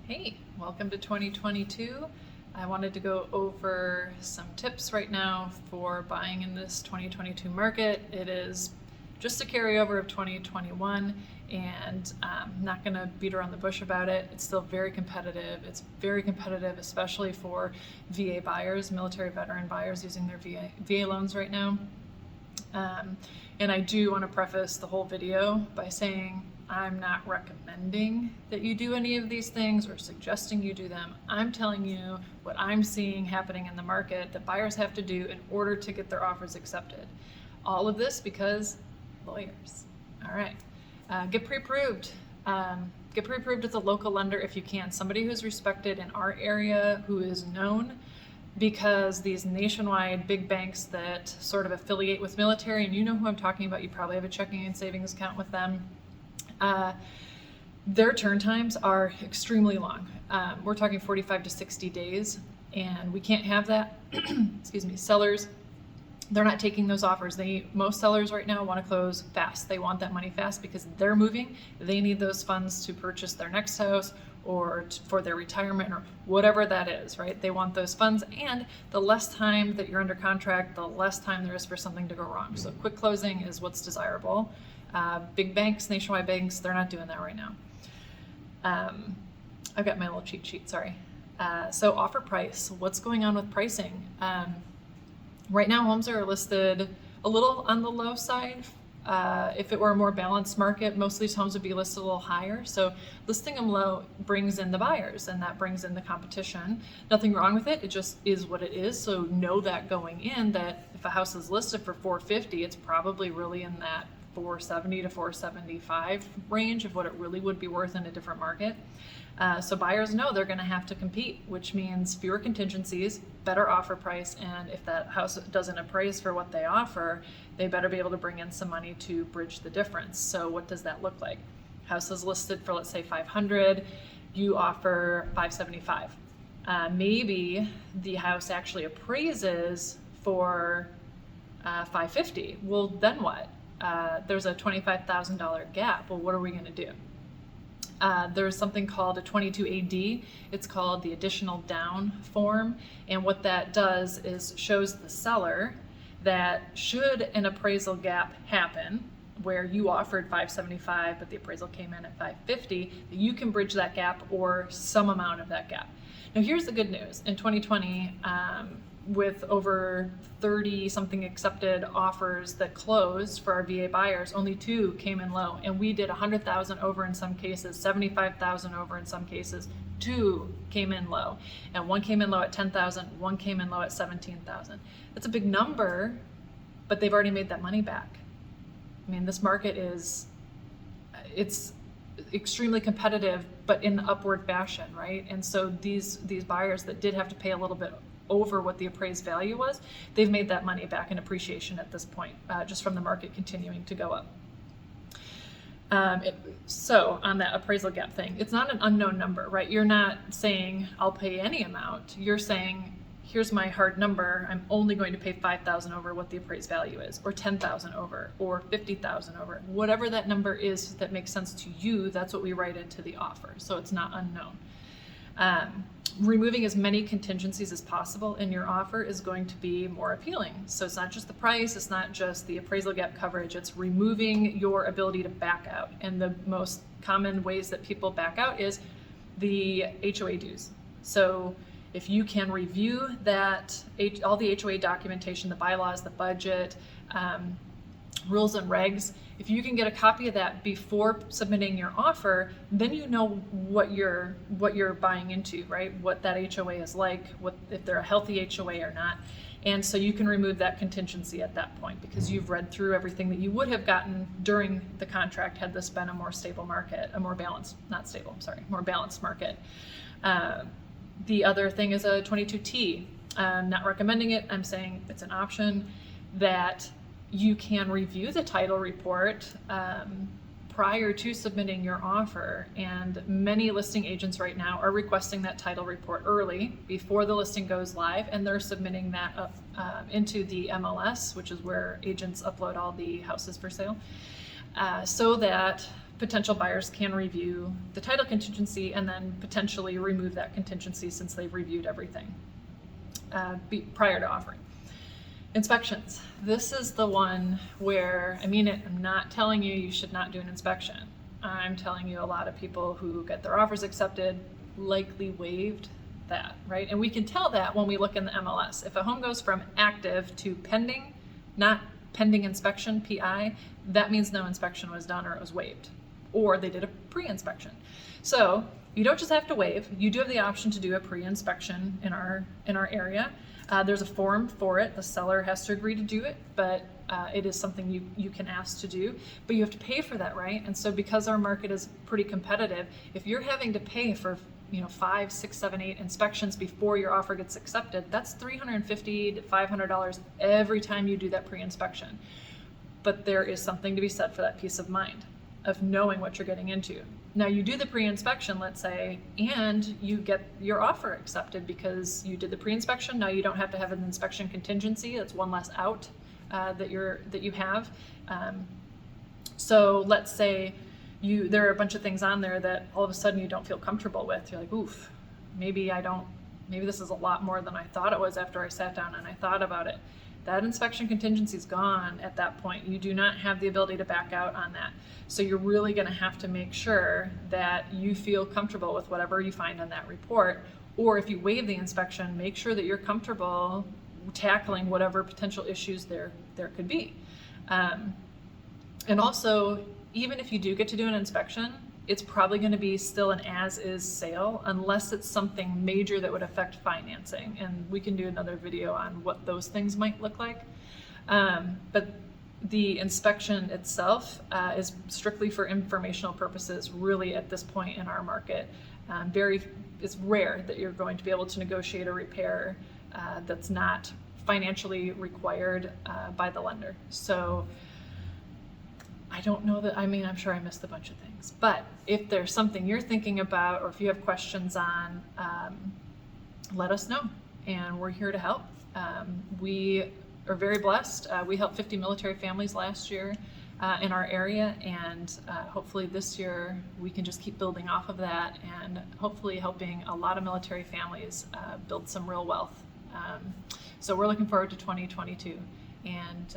Hey, welcome to 2022. I wanted to go over some tips right now for buying in this 2022 market. It is just a carryover of 2021 and I'm not going to beat around the bush about it. It's still very competitive. It's very competitive, especially for VA buyers, military veteran buyers using their VA loans right now. And I do want to preface the whole video by saying I'm not recommending that you do any of these things or suggesting you do them. I'm telling you what I'm seeing happening in the market that buyers have to do in order to get their offers accepted. All of this because lawyers. All right, get pre-approved. Get pre-approved as a local lender if you can. Somebody who's respected in our area, who is known, because these nationwide big banks that sort of affiliate with military, and you know who I'm talking about, you probably have a checking and savings account with them. Their turn times are extremely long. We're talking 45 to 60 days, and we can't have that. Excuse me, sellers, they're not taking those offers. Most sellers right now want to close fast. They want that money fast because they're moving. They need those funds to purchase their next house or for their retirement or whatever that is, right? They want those funds, and the less time that you're under contract, the less time there is for something to go wrong. So quick closing is what's desirable. Big banks, nationwide banks, they're not doing that right now. I've got my little cheat sheet, sorry. So offer price, what's going on with pricing? Right now, homes are listed a little on the low side. If it were a more balanced market, most of these homes would be listed a little higher. So listing them low brings in the buyers, and that brings in the competition. Nothing wrong with it. It just is what it is. So know that going in, that if a house is listed for $450, it's probably really in that $470 to $475 range of what it really would be worth in a different market. So buyers know they're going to have to compete, which means fewer contingencies, better offer price, and if that house doesn't appraise for what they offer, they better be able to bring in some money to bridge the difference. So what does that look like? House is listed for, let's say, $500, you offer $575. Maybe the house actually appraises for $550. Well, then what? There's a $25,000 gap. Well, what are we going to do? There's something called a 22AD. It's called the additional down form. And what that does is shows the seller that should an appraisal gap happen, where you offered $575, but the appraisal came in at $550, that you can bridge that gap or some amount of that gap. Now, here's the good news. In 2020, with over 30 something accepted offers that closed for our VA buyers, only 2 came in low, and we did 100,000 over in some cases, 75,000 over in some cases. 2 came in low, and 1 came in low at 10,000, 1 came in low at 17,000. That's a big number, but they've already made that money back. I mean, this market it's extremely competitive, but in the upward fashion, right? And so these buyers that did have to pay a little bit over what the appraised value was, they've made that money back in appreciation at this point, just from the market continuing to go up. So on that appraisal gap thing, it's not an unknown number, right? You're not saying I'll pay any amount. You're saying, here's my hard number. I'm only going to pay $5,000 over what the appraised value is, or $10,000 over, or $50,000 over. Whatever that number is that makes sense to you, that's what we write into the offer. So it's not unknown. Removing as many contingencies as possible in your offer is going to be more appealing. So it's not just the price, it's not just the appraisal gap coverage, it's removing your ability to back out. And the most common ways that people back out is the HOA dues. So if you can review that, all the HOA documentation, the bylaws, the budget, rules and regs, if you can get a copy of that before submitting your offer, then you know what you're buying into, right? What that HOA is like, if they're a healthy HOA or not. And so you can remove that contingency at that point because you've read through everything that you would have gotten during the contract had this been a more stable market, a more balanced, not stable, sorry, more balanced market. The other thing is a 22T. I'm not recommending it. I'm saying it's an option that you can review the title report prior to submitting your offer, and many listing agents right now are requesting that title report early before the listing goes live, and they're submitting that up into the MLS, which is where agents upload all the houses for sale, so that potential buyers can review the title contingency and then potentially remove that contingency since they've reviewed everything prior to offering. Inspections. This is the one where, I'm not telling you should not do an inspection. I'm telling you a lot of people who get their offers accepted likely waived that, right? And we can tell that when we look in the MLS. If a home goes from active to pending, not pending inspection, PI, that means no inspection was done or it was waived, or they did a pre-inspection. So you don't just have to waive, you do have the option to do a pre-inspection in our area. There's a form for it. The seller has to agree to do it, but it is something you can ask to do, but you have to pay for that, right? And so because our market is pretty competitive, if you're having to pay for 5, 6, 7, 8 inspections before your offer gets accepted, that's $350 to $500 every time you do that pre-inspection. But there is something to be said for that peace of mind of knowing what you're getting into. Now you do the pre-inspection, let's say, and you get your offer accepted because you did the pre-inspection. Now you don't have to have an inspection contingency. That's one less out that you have. So let's say there are a bunch of things on there that all of a sudden you don't feel comfortable with. You're like, oof, maybe this is a lot more than I thought it was after I sat down and I thought about it. That inspection contingency is gone at that point. You do not have the ability to back out on that. So you're really going to have to make sure that you feel comfortable with whatever you find on that report. Or if you waive the inspection, make sure that you're comfortable tackling whatever potential issues there could be. And also, even if you do get to do an inspection, it's probably going to be still an as-is sale unless it's something major that would affect financing. And we can do another video on what those things might look like. But the inspection itself is strictly for informational purposes, really, at this point in our market. It's rare that you're going to be able to negotiate a repair that's not financially required by the lender. So I don't know that, I'm sure I missed a bunch of things, but if there's something you're thinking about or if you have questions on, let us know, and we're here to help. We are very blessed. We helped 50 military families last year in our area, and hopefully this year we can just keep building off of that and hopefully helping a lot of military families build some real wealth. So we're looking forward to 2022, and